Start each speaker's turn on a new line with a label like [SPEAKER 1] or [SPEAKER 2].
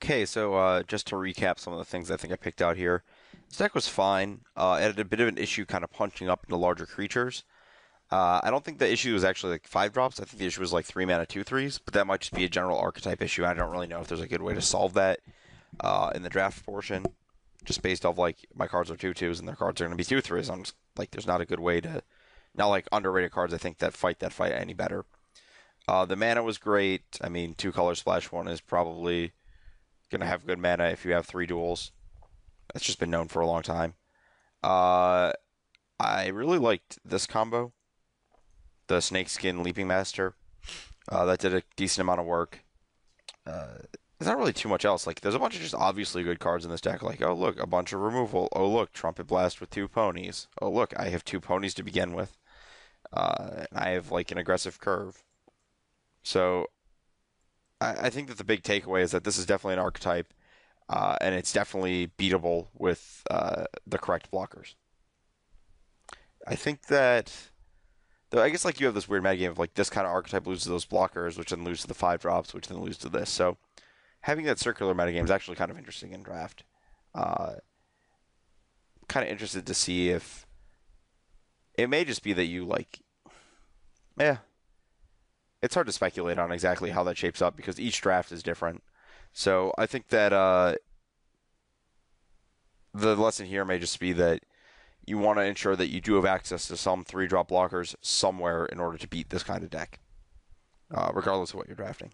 [SPEAKER 1] Okay, so just to recap some of the things I think I picked out here. This deck was fine. It had a bit of an issue kind of punching up into larger creatures. I don't think the issue was actually like 5 drops. I think the issue was like 3 mana 2/3s, but that might just be a general archetype issue. I don't really know if there's a good way to solve that in the draft portion, just based off like my cards are 2/2s and their cards are going to be 2/3s. I'm just like, there's not a good way to, not like underrated cards I think that fight any better. The mana was great. I mean, 2 color splash one is probably gonna have good mana if you have 3 duels. That's just been known for a long time. Uh, I really liked this combo, the Snakeskin Leaping Master. That did a decent amount of work. Uh, there's not really too much else. Like, there's a bunch of just obviously good cards in this deck. Like, oh look, a bunch of removal. Oh look, Trumpet Blast with 2 ponies. Oh look, I have 2 ponies to begin with. And I have like an aggressive curve. So I think that the big takeaway is that this is definitely an archetype, and it's definitely beatable with the correct blockers. I think that, though, I guess like you have this weird metagame of like this kind of archetype loses to those blockers, which then lose to the 5 drops, which then lose to this. So having that circular metagame is actually kind of interesting in draft. Uh, Kind of interested to see if it may just be that you like, yeah, it's hard to speculate on exactly how that shapes up because each draft is different. So I think that the lesson here may just be that you want to ensure that you do have access to some 3 drop blockers somewhere in order to beat this kind of deck, regardless of what you're drafting.